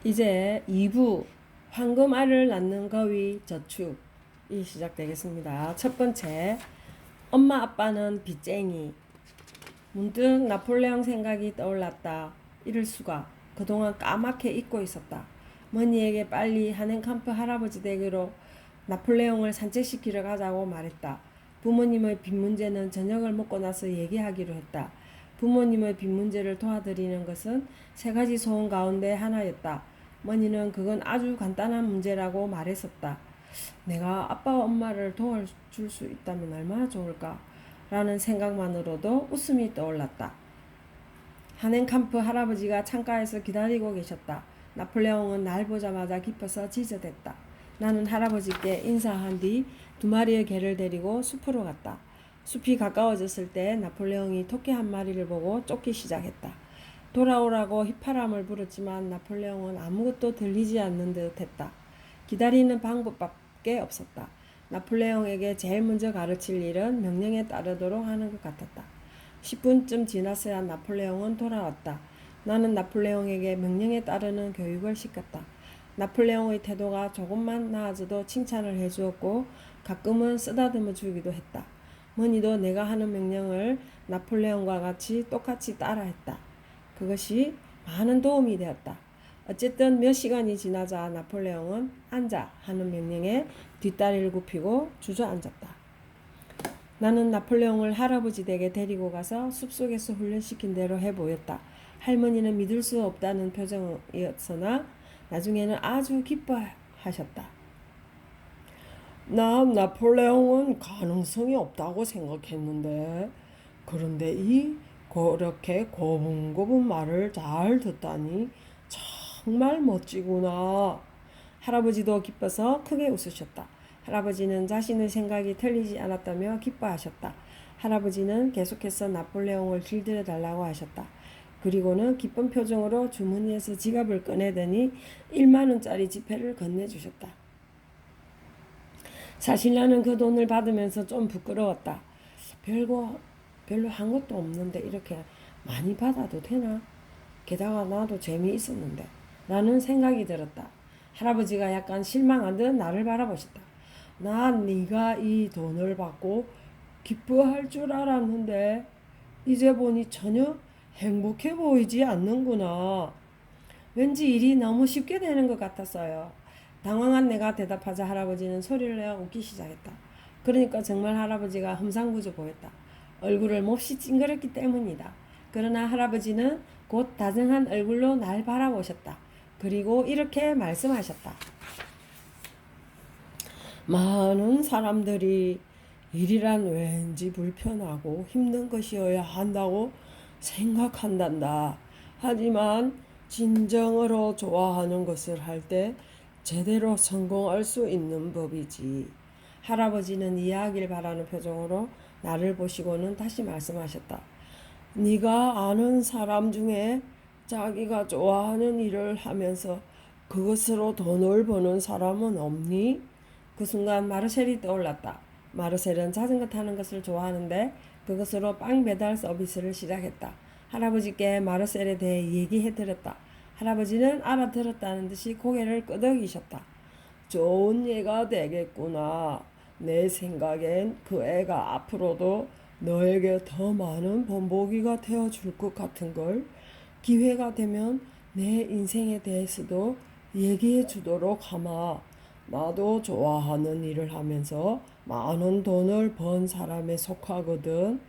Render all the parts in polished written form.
이제 2부 황금알을 낳는 거위 저축이 시작되겠습니다. 첫 번째, 엄마 아빠는 빚쟁이. 문득 나폴레옹 생각이 떠올랐다. 이럴 수가. 그동안 까맣게 잊고 있었다. 머니에게 빨리 하넨캄프 할아버지 댁으로 나폴레옹을 산책시키러 가자고 말했다. 부모님의 빚 문제는 저녁을 먹고 나서 얘기하기로 했다. 부모님의 빚 문제를 도와드리는 것은 세 가지 소원 가운데 하나였다. 머니는 그건 아주 간단한 문제라고 말했었다. 내가 아빠와 엄마를 도와줄 수 있다면 얼마나 좋을까? 라는 생각만으로도 웃음이 떠올랐다. 하넨캄프 할아버지가 창가에서 기다리고 계셨다. 나폴레옹은 날 보자마자 기뻐서 지저댔다. 나는 할아버지께 인사한 뒤 두 마리의 개를 데리고 숲으로 갔다. 숲이 가까워졌을 때 나폴레옹이 토끼 한 마리를 보고 쫓기 시작했다. 돌아오라고 휘파람을 불었지만 나폴레옹은 아무것도 들리지 않는 듯 했다. 기다리는 방법밖에 없었다. 나폴레옹에게 제일 먼저 가르칠 일은 명령에 따르도록 하는 것 같았다. 10분쯤 지났어야 나폴레옹은 돌아왔다. 나는 나폴레옹에게 명령에 따르는 교육을 시켰다. 나폴레옹의 태도가 조금만 나아져도 칭찬을 해주었고 가끔은 쓰다듬어 주기도 했다. 머니도 내가 하는 명령을 나폴레옹과 같이 똑같이 따라했다. 그것이 많은 도움이 되었다. 어쨌든 몇 시간이 지나자 나폴레옹은 앉아 하는 명령에 뒷다리를 굽히고 주저앉았다. 나는 나폴레옹을 할아버지 댁에 데리고 가서 숲속에서 훈련시킨 대로 해보였다. 할머니는 믿을 수 없다는 표정이었으나 나중에는 아주 기뻐하셨다. 난 나폴레옹은 가능성이 없다고 생각했는데 그런데 그렇게 고분고분 말을 잘 듣다니 정말 멋지구나. 할아버지도 기뻐서 크게 웃으셨다. 할아버지는 자신의 생각이 틀리지 않았다며 기뻐하셨다. 할아버지는 계속해서 나폴레옹을 길들여 달라고 하셨다. 그리고는 기쁜 표정으로 주머니에서 지갑을 꺼내더니 1만 원짜리 지폐를 건네주셨다. 사실 나는 그 돈을 받으면서 좀 부끄러웠다. 별로 한 것도 없는데 이렇게 많이 받아도 되나? 게다가 나도 재미있었는데 라는 생각이 들었다. 할아버지가 약간 실망한 듯 나를 바라보셨다. 난 네가 이 돈을 받고 기뻐할 줄 알았는데 이제 보니 전혀 행복해 보이지 않는구나. 왠지 일이 너무 쉽게 되는 것 같았어요. 당황한 내가 대답하자 할아버지는 소리를 내어 웃기 시작했다. 그러니까 정말 할아버지가 험상궂어 보였다. 얼굴을 몹시 찡그렸기 때문이다. 그러나 할아버지는 곧 다정한 얼굴로 날 바라보셨다. 그리고 이렇게 말씀하셨다. 많은 사람들이 일이란 왠지 불편하고 힘든 것이어야 한다고 생각한단다. 하지만 진정으로 좋아하는 것을 할 때 제대로 성공할 수 있는 법이지. 할아버지는 이해하길 바라는 표정으로 나를 보시고는 다시 말씀하셨다. 네가 아는 사람 중에 자기가 좋아하는 일을 하면서 그것으로 돈을 버는 사람은 없니? 그 순간 마르셀이 떠올랐다. 마르셀은 자전거 타는 것을 좋아하는데 그것으로 빵 배달 서비스를 시작했다. 할아버지께 마르셀에 대해 얘기해드렸다. 할아버지는 알아들었다는 듯이 고개를 끄덕이셨다. 좋은 예가 되겠구나. 내 생각엔 그 애가 앞으로도 너에게 더 많은 본보기가 되어줄 것 같은걸. 기회가 되면 내 인생에 대해서도 얘기해 주도록 하마. 나도 좋아하는 일을 하면서 많은 돈을 번 사람에 속하거든.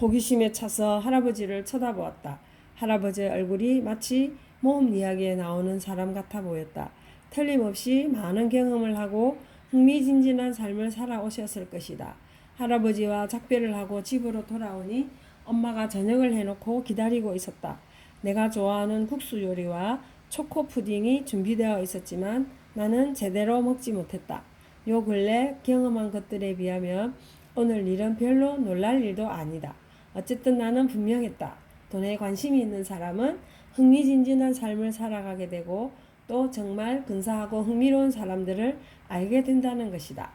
호기심에 차서 할아버지를 쳐다보았다. 할아버지의 얼굴이 마치 모험 이야기에 나오는 사람 같아 보였다. 틀림없이 많은 경험을 하고 흥미진진한 삶을 살아오셨을 것이다. 할아버지와 작별을 하고 집으로 돌아오니 엄마가 저녁을 해놓고 기다리고 있었다. 내가 좋아하는 국수 요리와 초코 푸딩이 준비되어 있었지만 나는 제대로 먹지 못했다. 요 근래 경험한 것들에 비하면 오늘 일은 별로 놀랄 일도 아니다. 어쨌든 나는 분명했다. 돈에 관심이 있는 사람은 흥미진진한 삶을 살아가게 되고 또 정말 근사하고 흥미로운 사람들을 알게 된다는 것이다.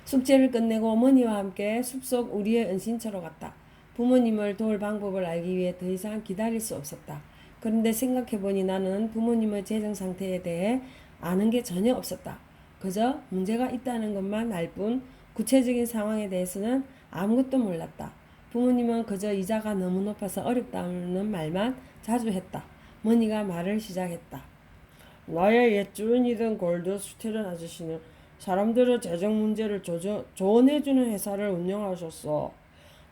숙제를 끝내고 어머니와 함께 숲속 우리의 은신처로 갔다. 부모님을 도울 방법을 알기 위해 더 이상 기다릴 수 없었다. 그런데 생각해보니 나는 부모님의 재정 상태에 대해 아는 게 전혀 없었다. 그저 문제가 있다는 것만 알 뿐 구체적인 상황에 대해서는 아무것도 몰랐다. 부모님은 그저 이자가 너무 높아서 어렵다는 말만 자주 했다. 머니가 말을 시작했다. 나의 옛 주인이던 골드 스틸런 아저씨는 사람들의 재정 문제를 조언해주는 회사를 운영하셨어.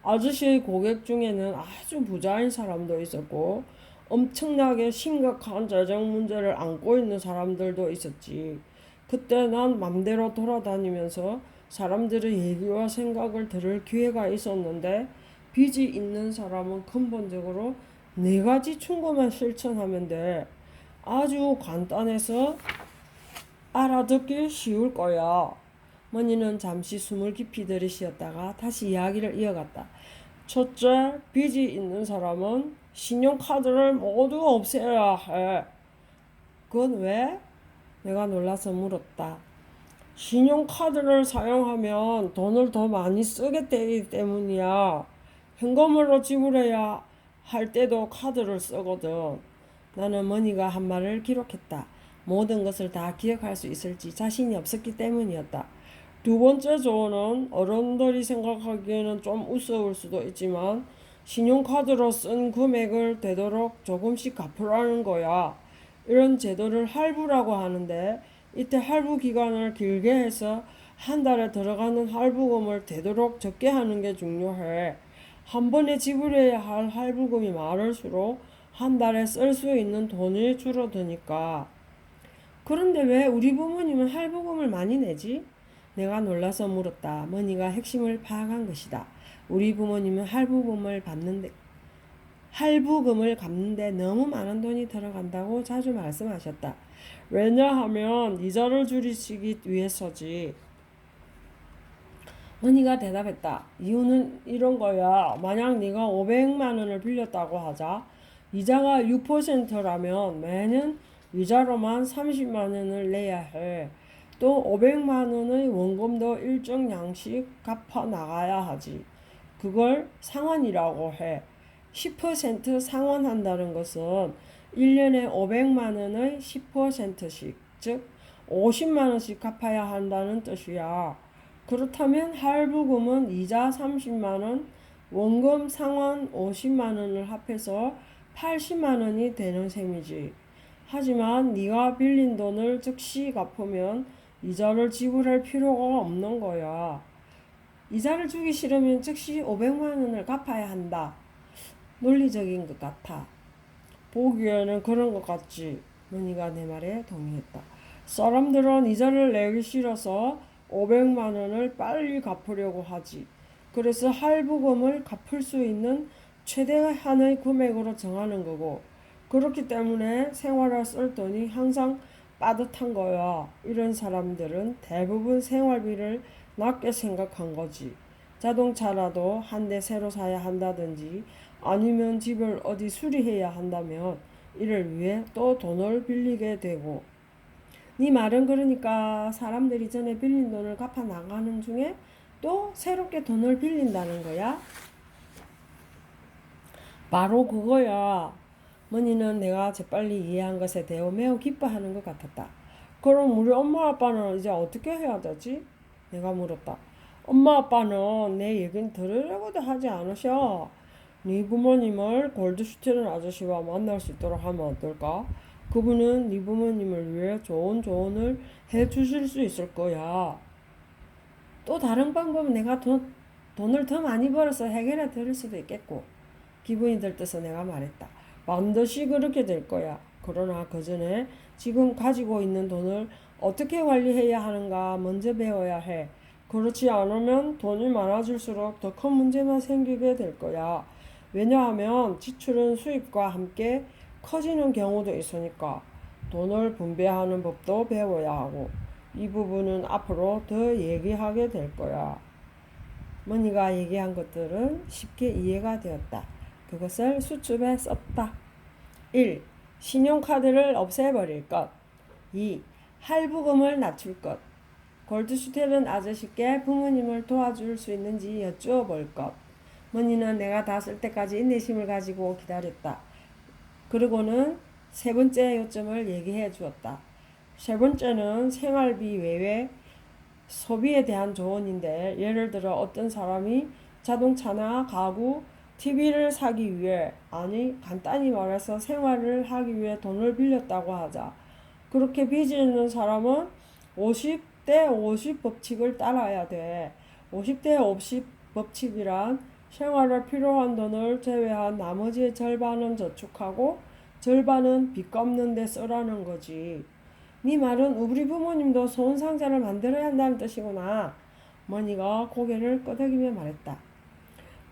아저씨의 고객 중에는 아주 부자인 사람도 있었고 엄청나게 심각한 재정 문제를 안고 있는 사람들도 있었지. 그때 난 맘대로 돌아다니면서 사람들의 얘기와 생각을 들을 기회가 있었는데 빚이 있는 사람은 근본적으로 네 가지 충고만 실천하면 돼. 아주 간단해서 알아듣기 쉬울 거야. 머니는 잠시 숨을 깊이 들이쉬었다가 다시 이야기를 이어갔다. 첫째, 빚이 있는 사람은 신용카드를 모두 없애야 해. 그건 왜? 내가 놀라서 물었다. 신용카드를 사용하면 돈을 더 많이 쓰게 되기 때문이야. 현금으로 지불해야 할 때도 카드를 쓰거든. 나는 머니가 한 말을 기록했다. 모든 것을 다 기억할 수 있을지 자신이 없었기 때문이었다. 두 번째 조언은 어른들이 생각하기에는 좀 우스울 수도 있지만 신용카드로 쓴 금액을 되도록 조금씩 갚으라는 거야. 이런 제도를 할부라고 하는데 이때 할부 기간을 길게 해서 한 달에 들어가는 할부금을 되도록 적게 하는 게 중요해. 한 번에 지불해야 할 할부금이 많을수록 한 달에 쓸 수 있는 돈이 줄어드니까. 그런데 왜 우리 부모님은 할부금을 많이 내지? 내가 놀라서 물었다. 머니가 핵심을 파악한 것이다. 우리 부모님은 할부금을 갚는데 너무 많은 돈이 들어간다고 자주 말씀하셨다. 왜냐하면 이자를 줄이시기 위해서지. 머니가 대답했다. 이유는 이런 거야. 만약 네가 500만 원을 빌렸다고 하자. 이자가 6%라면 매년 이자로만 30만 원을 내야 해. 또 500만 원의 원금도 일정 양씩 갚아 나가야 하지. 그걸 상환이라고 해. 10% 상환한다는 것은 1년에 500만 원의 10%씩, 즉 50만 원씩 갚아야 한다는 뜻이야. 그렇다면 할부금은 이자 30만 원, 원금 상환 50만 원을 합해서 80만 원이 되는 셈이지. 하지만 네가 빌린 돈을 즉시 갚으면 이자를 지불할 필요가 없는 거야. 이자를 주기 싫으면 즉시 500만 원을 갚아야 한다. 논리적인 것 같아. 보기에는 그런 것 같지. 머니가 내 말에 동의했다. 사람들은 이자를 내기 싫어서 500만 원을 빨리 갚으려고 하지. 그래서 할부금을 갚을 수 있는 최대한의 금액으로 정하는 거고, 그렇기 때문에 생활에 쓸 돈이 항상 빠듯한 거야. 이런 사람들은 대부분 생활비를 낮게 생각한 거지. 자동차라도 한 대 새로 사야 한다든지 아니면 집을 어디 수리해야 한다면 이를 위해 또 돈을 빌리게 되고. 네 말은 그러니까 사람들이 전에 빌린 돈을 갚아 나가는 중에 또 새롭게 돈을 빌린다는 거야? 바로 그거야. 머니는 내가 재빨리 이해한 것에 대해 매우 기뻐하는 것 같았다. 그럼 우리 엄마 아빠는 이제 어떻게 해야 되지? 내가 물었다. 엄마 아빠는 내 얘기는 들으려고도 하지 않으셔. 네 부모님을 골드슈티른 아저씨와 만날 수 있도록 하면 어떨까? 그분은 네 부모님을 위해 좋은 조언을 해주실 수 있을 거야. 또 다른 방법은 내가 돈을 더 많이 벌어서 해결해 드릴 수도 있겠고. 기분이 들떠서 내가 말했다. 반드시 그렇게 될 거야. 그러나 그 전에 지금 가지고 있는 돈을 어떻게 관리해야 하는가 먼저 배워야 해. 그렇지 않으면 돈이 많아질수록 더 큰 문제만 생기게 될 거야. 왜냐하면 지출은 수입과 함께 커지는 경우도 있으니까 돈을 분배하는 법도 배워야 하고 이 부분은 앞으로 더 얘기하게 될 거야. 머니가 얘기한 것들은 쉽게 이해가 되었다. 그것을 수첩에 썼다. 1. 신용카드를 없애버릴 것. 2. 할부금을 낮출 것. 골드슈텔은 아저씨께 부모님을 도와줄 수 있는지 여쭈어 볼 것. 머니는 내가 다 쓸 때까지 인내심을 가지고 기다렸다. 그리고는 세 번째 요점을 얘기해 주었다. 세 번째는 생활비 외에 소비에 대한 조언인데, 예를 들어 어떤 사람이 자동차나 가구, TV를 사기 위해, 아니 간단히 말해서 생활을 하기 위해 돈을 빌렸다고 하자. 그렇게 빚을 사람은 50대 50 법칙을 따라야 돼. 50대 50 법칙이란 생활에 필요한 돈을 제외한 나머지의 절반은 저축하고 절반은 빚 갚는 데 쓰라는 거지. 네 말은 우리 부모님도 좋은 상자를 만들어야 한다는 뜻이구나. 머니가 고개를 끄덕이며 말했다.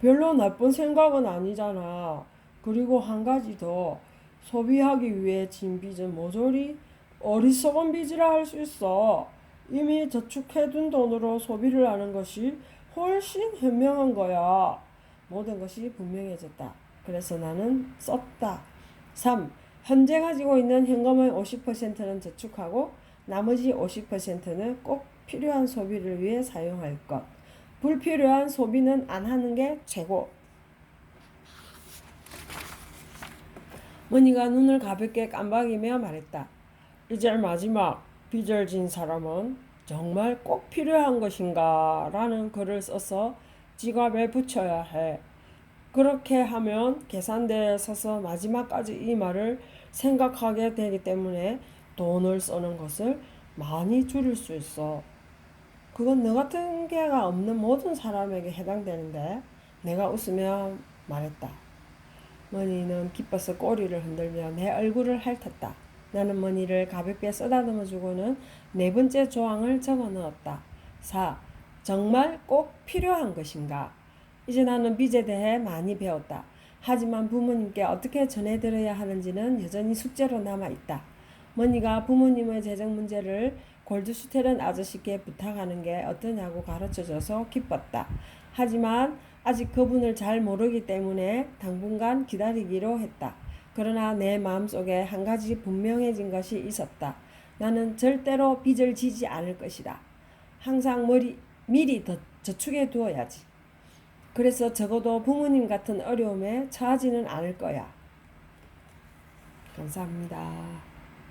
별로 나쁜 생각은 아니잖아. 그리고 한 가지 더. 소비하기 위해 진 빚은 모조리 어리석은 빚이라 할 수 있어. 이미 저축해둔 돈으로 소비를 하는 것이 훨씬 현명한 거야. 모든 것이 분명해졌다. 그래서 나는 썼다. 3. 현재 가지고 있는 현금의 50%는 저축하고 나머지 50%는 꼭 필요한 소비를 위해 사용할 것. 불필요한 소비는 안 하는 게 최고. 머니가 눈을 가볍게 깜박이며 말했다. 이제 마지막. 빚을 진 사람은 정말 꼭 필요한 것인가? 라는 글을 써서 지갑에 붙여야 해. 그렇게 하면 계산대에 서서 마지막까지 이 말을 생각하게 되기 때문에 돈을 쓰는 것을 많이 줄일 수 있어. 그건 너 같은 개가 없는 모든 사람에게 해당되는데. 내가 웃으며 말했다. 머니는 기뻐서 꼬리를 흔들며 내 얼굴을 핥았다. 나는 머니를 가볍게 쓰다듬어 주고는 네 번째 조항을 적어 넣었다. 4. 정말 꼭 필요한 것인가? 이제 나는 빚에 대해 많이 배웠다. 하지만 부모님께 어떻게 전해드려야 하는지는 여전히 숙제로 남아있다. 머니가 부모님의 재정 문제를 골드슈테른 아저씨께 부탁하는 게 어떠냐고 가르쳐줘서 기뻤다. 하지만 아직 그분을 잘 모르기 때문에 당분간 기다리기로 했다. 그러나 내 마음속에 한 가지 분명해진 것이 있었다. 나는 절대로 빚을 지지 않을 것이다. 항상 미리 저축해 두어야지. 그래서 적어도 부모님 같은 어려움에 처하지는 않을 거야. 감사합니다.